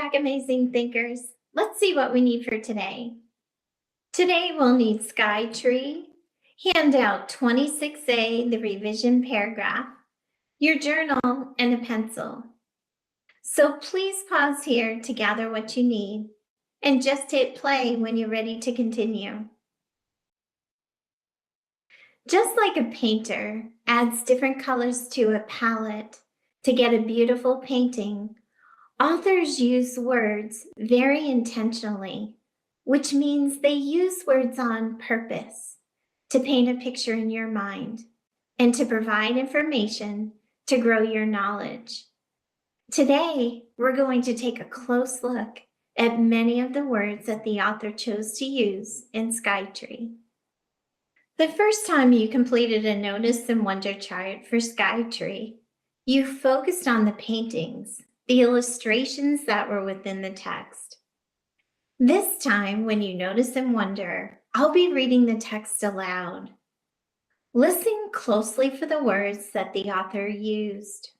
back, amazing thinkers. Let's see what we need for today. Today we'll need Sky Tree, handout 26A, the revision paragraph, your journal, and a pencil. So please pause here to gather what you need and just hit play when you're ready to continue. Just like a painter adds different colors to a palette to get a beautiful painting, authors use words very intentionally, which means they use words on purpose to paint a picture in your mind and to provide information to grow your knowledge. Today, we're going to take a close look at many of the words that the author chose to use in Skytree. The first time you completed a Notice and Wonder chart for Skytree, you focused on the paintings, the illustrations that were within the text. This time, when you notice and wonder, I'll be reading the text aloud. Listen closely for the words that the author used,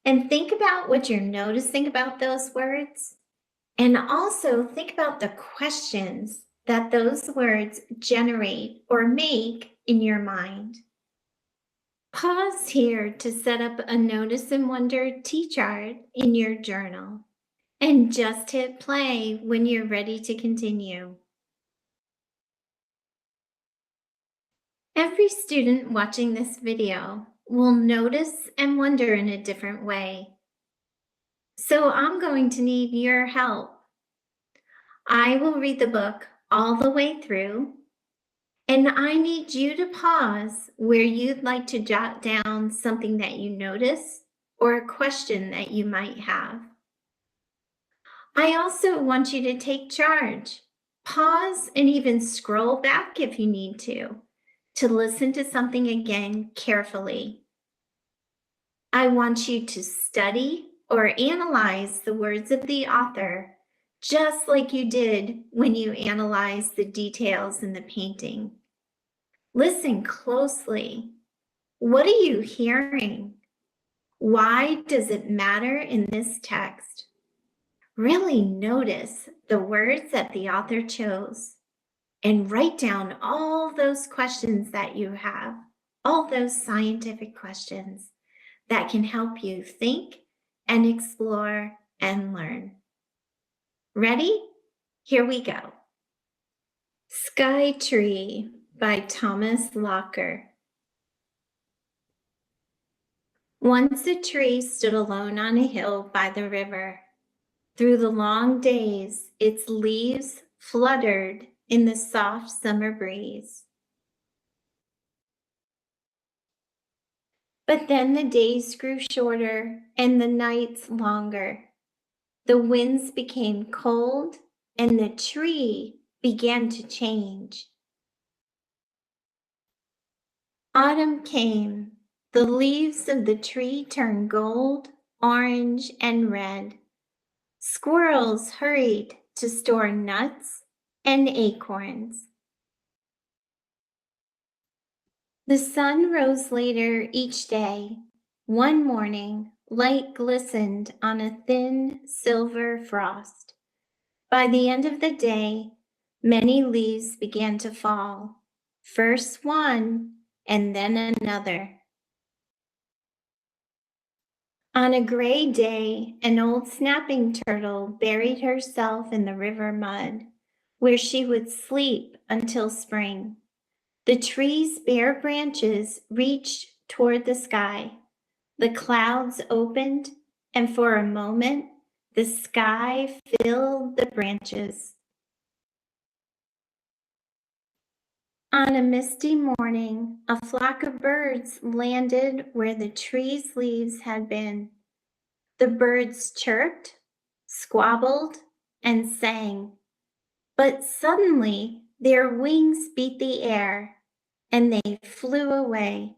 and think about what you're noticing about those words, and also think about the questions that those words generate or make in your mind. Pause here to set up a Notice and Wonder T-chart in your journal, and just hit play when you're ready to continue. Every student watching this video will notice and wonder in a different way. So I'm going to need your help. I will read the book all the way through, and I need you to pause where you'd like to jot down something that you notice or a question that you might have. I also want you to take charge. Pause and even scroll back if you need to listen to something again carefully. I want you to study or analyze the words of the author, just like you did when you analyzed the details in the painting. Listen closely. What are you hearing? Why does it matter in this text? Really notice the words that the author chose and write down all those questions that you have, all those scientific questions that can help you think and explore and learn. Ready? Here we go. Sky Tree by Thomas Locker. Once a tree stood alone on a hill by the river. Through the long days, its leaves fluttered in the soft summer breeze. But then the days grew shorter and the nights longer. The winds became cold and the tree began to change. Autumn came. The leaves of the tree turned gold, orange, and red. Squirrels hurried to store nuts and acorns. The sun rose later each day. One morning, light glistened on a thin silver frost. By the end of the day, many leaves began to fall, first one and then another. On a gray day, an old snapping turtle buried herself in the river mud, where she would sleep until spring. The tree's bare branches reached toward the sky. The clouds opened, and for a moment, the sky filled the branches. On a misty morning, a flock of birds landed where the tree's leaves had been. The birds chirped, squabbled, and sang. But suddenly, their wings beat the air, and they flew away.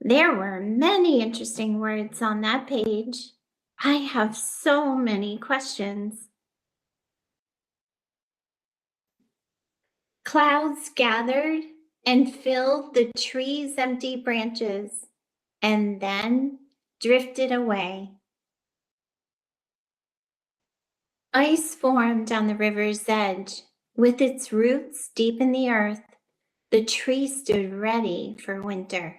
There were many interesting words on that page. I have so many questions. Clouds gathered and filled the tree's empty branches, and then drifted away. Ice formed on the river's edge. With its roots deep in the earth, the tree stood ready for winter.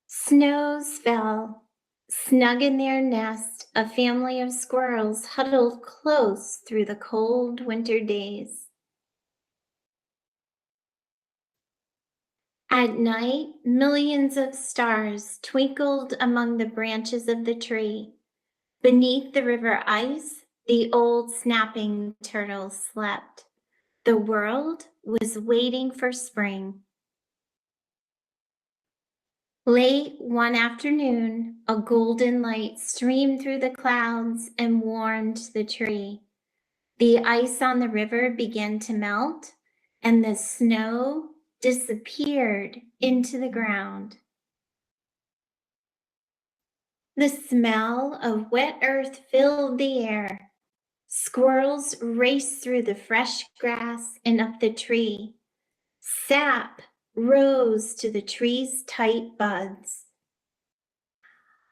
Snows fell. Snug in their nest, a family of squirrels huddled close through the cold winter days. At night, millions of stars twinkled among the branches of the tree. Beneath the river ice, the old snapping turtles slept. The world was waiting for spring. Late one afternoon, a golden light streamed through the clouds and warmed the tree. The ice on the river began to melt, and the snow disappeared into the ground. The smell of wet earth filled the air. Squirrels raced through the fresh grass and up the tree. Sap rose to the tree's tight buds.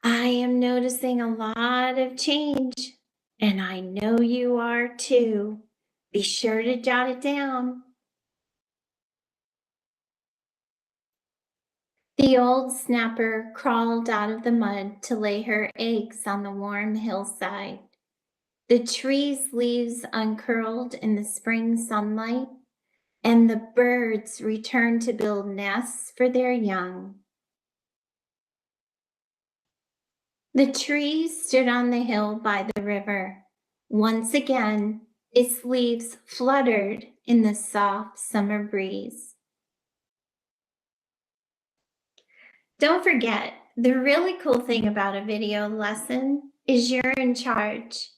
I am noticing a lot of change, and I know you are too. Be sure to jot it down. The old snapper crawled out of the mud to lay her eggs on the warm hillside. The tree's leaves uncurled in the spring sunlight, and the birds returned to build nests for their young. The tree stood on the hill by the river. Once again, its leaves fluttered in the soft summer breeze. Don't forget, the really cool thing about a video lesson is you're in charge.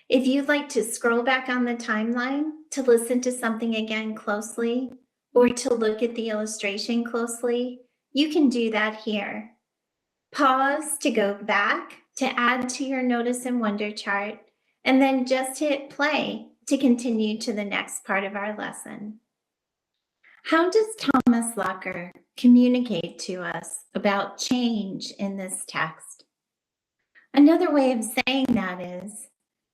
If you'd like to scroll back on the timeline to listen to something again closely, or to look at the illustration closely, you can do that here. Pause to go back to add to your Notice and Wonder chart, and then just hit play to continue to the next part of our lesson. How does Thomas Locker communicate to us about change in this text? Another way of saying that is,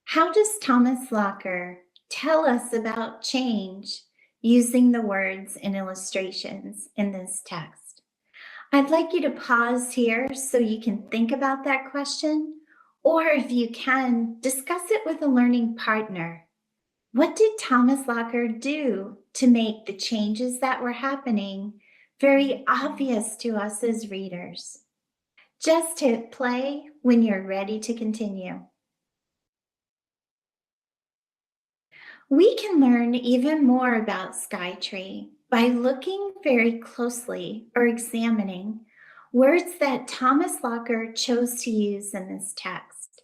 how does Thomas Locker tell us about change using the words and illustrations in this text? I'd like you to pause here so you can think about that question, or if you can, discuss it with a learning partner. What did Thomas Locker do to make the changes that were happening very obvious to us as readers? Just hit play when you're ready to continue. We can learn even more about Skytree by looking very closely or examining words that Thomas Locker chose to use in this text.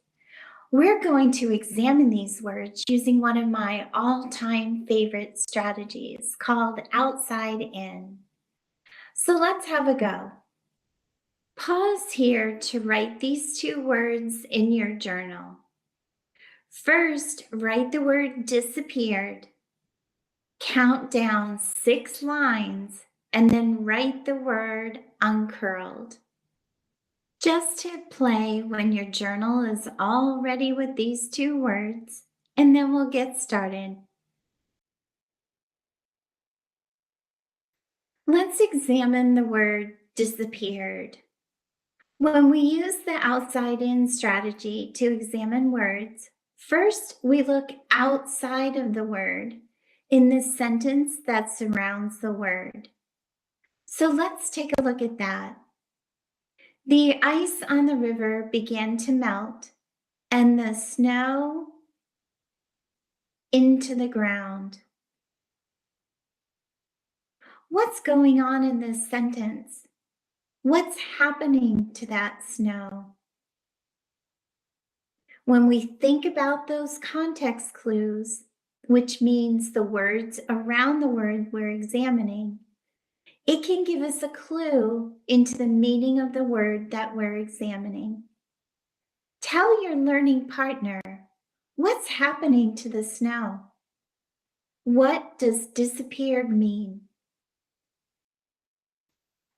We're going to examine these words using one of my all-time favorite strategies called outside in. So let's have a go. Pause here to write these two words in your journal. First, write the word disappeared. Count down 6 lines and then write the word uncurled. Just hit play when your journal is all ready with these two words, and then we'll get started. Let's examine the word disappeared. When we use the outside-in strategy to examine words, first we look outside of the word in the sentence that surrounds the word. So let's take a look at that. The ice on the river began to melt, and the snow into the ground. What's going on in this sentence? What's happening to that snow? When we think about those context clues, which means the words around the word we're examining, it can give us a clue into the meaning of the word that we're examining. Tell your learning partner, what's happening to the snow? What does disappeared mean?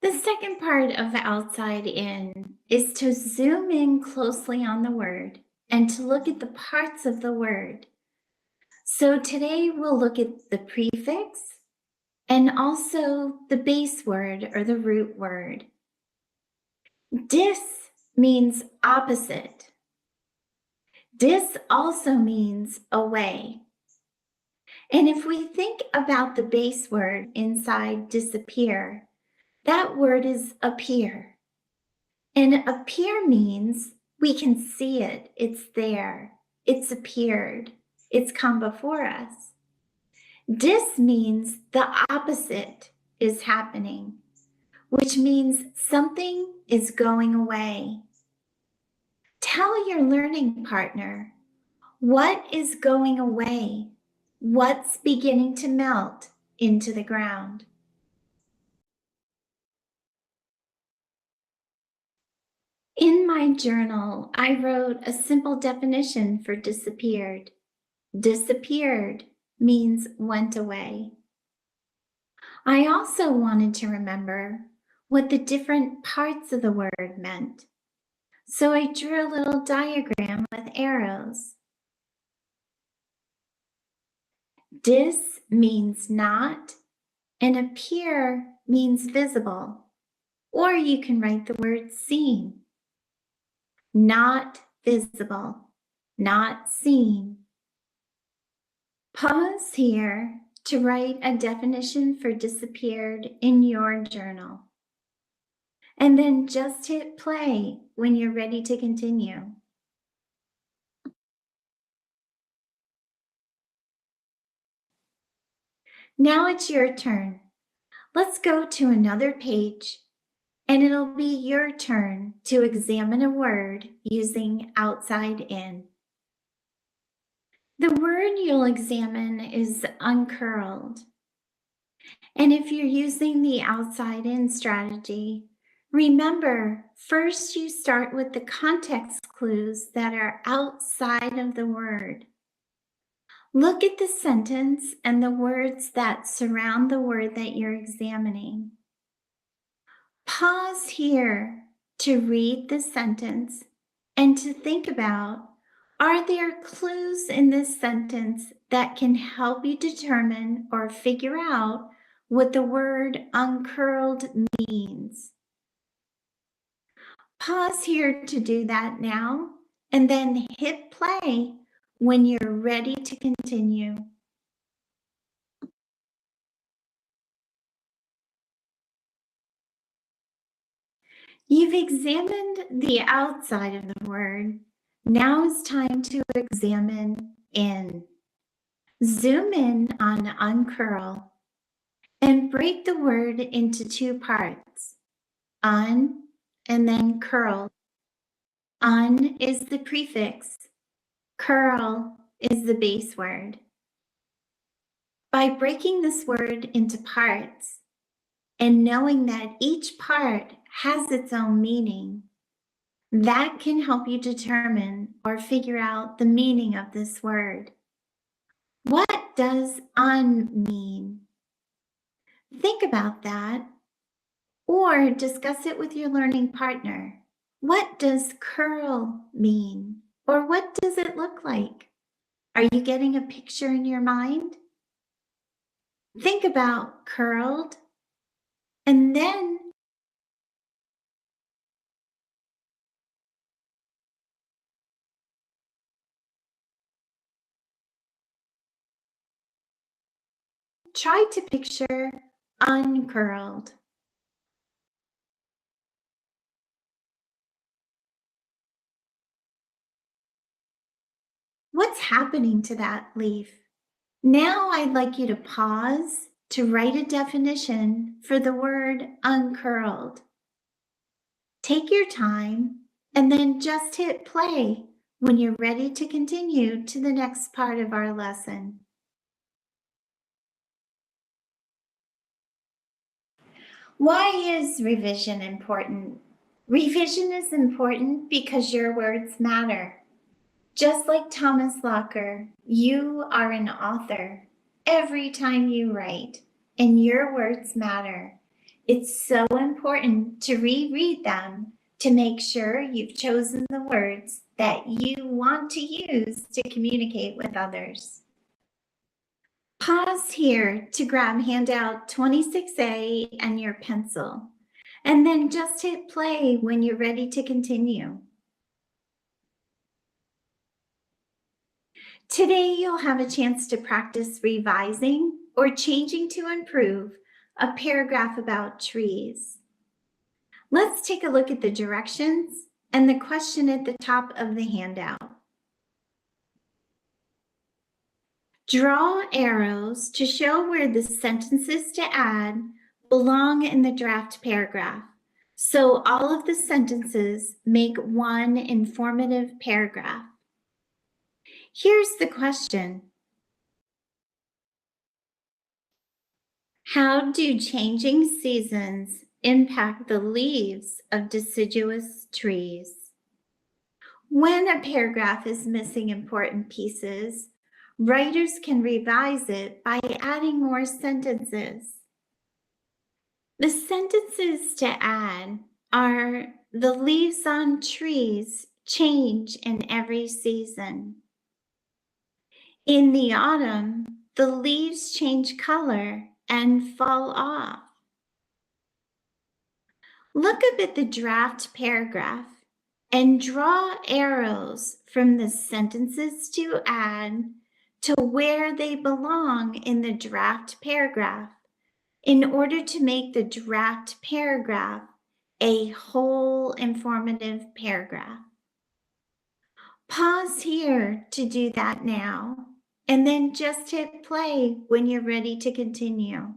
The second part of outside in is to zoom in closely on the word and to look at the parts of the word. So today we'll look at the prefix and also the base word or the root word. Dis means opposite. Dis also means away. And if we think about the base word inside disappear, that word is appear. And appear means we can see it, it's there, it's appeared, it's come before us. Dis means the opposite is happening, which means something is going away. Tell your learning partner, what is going away? What's beginning to melt into the ground? In my journal, I wrote a simple definition for disappeared. Disappeared means went away. I also wanted to remember what the different parts of the word meant. So I drew a little diagram with arrows. Dis means not, and appear means visible. Or you can write the word seen. Not visible, not seen. Pause here to write a definition for disappeared in your journal. And then just hit play when you're ready to continue. Now it's your turn. Let's go to another page, and it'll be your turn to examine a word using outside in. The word you'll examine is uncurled. And if you're using the outside in strategy, remember, first you start with the context clues that are outside of the word. Look at the sentence and the words that surround the word that you're examining. Pause here to read the sentence and to think about, are there clues in this sentence that can help you determine or figure out what the word uncurled means? Pause here to do that now, and then hit play when you're ready to continue. You've examined the outside of the word. Now it's time to examine in. Zoom in on uncurl and break the word into two parts, un and then curl. Un is the prefix, curl is the base word. By breaking this word into parts and knowing that each part has its own meaning, that can help you determine or figure out the meaning of this word. What does un mean? Think about that, or discuss it with your learning partner. What does curl mean? Or what does it look like? Are you getting a picture in your mind? Think about curled, and then try to picture uncurled. What's happening to that leaf? Now I'd like you to pause to write a definition for the word uncurled. Take your time and then just hit play when you're ready to continue to the next part of our lesson. Why is revision important? Revision is important because your words matter. Just like Thomas Locker, you are an author. Every time you write, and your words matter. It's so important to reread them to make sure you've chosen the words that you want to use to communicate with others. Pause here to grab handout 26A and your pencil, and then just hit play when you're ready to continue. Today, you'll have a chance to practice revising or changing to improve a paragraph about trees. Let's take a look at the directions and the question at the top of the handout. Draw arrows to show where the sentences to add belong in the draft paragraph, so all of the sentences make one informative paragraph. Here's the question. How do changing seasons impact the leaves of deciduous trees? When a paragraph is missing important pieces, writers can revise it by adding more sentences. The sentences to add are: the leaves on trees change in every season. In the autumn, the leaves change color and fall off. Look up at the draft paragraph and draw arrows from the sentences to add to where they belong in the draft paragraph in order to make the draft paragraph a whole informative paragraph. Pause here to do that now, and then just hit play when you're ready to continue.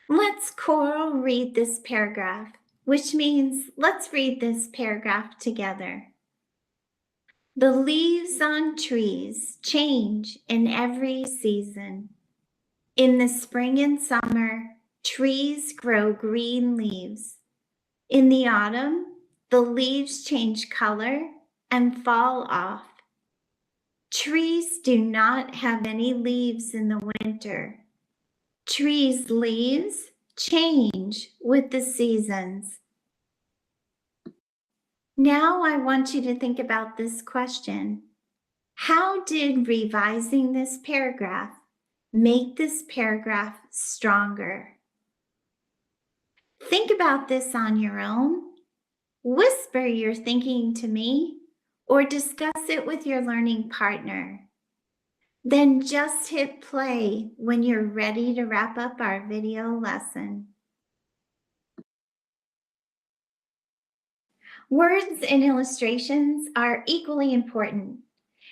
Let's choral read this paragraph, which means let's read this paragraph together. The leaves on trees change in every season. In the spring and summer, trees grow green leaves. In the autumn, the leaves change color and fall off. Trees do not have any leaves in the winter. Trees' leaves change with the seasons. Now I want you to think about this question. How did revising this paragraph make this paragraph stronger? Think about this on your own. Whisper your thinking to me or discuss it with your learning partner. Then just hit play when you're ready to wrap up our video lesson. Words and illustrations are equally important,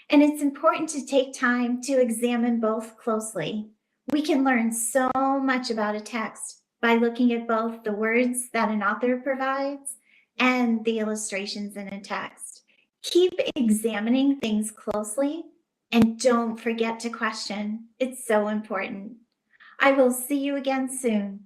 and it's important to take time to examine both closely. We can learn so much about a text by looking at both the words that an author provides and the illustrations in a text. Keep examining things closely and don't forget to question. It's so important. I will see you again soon.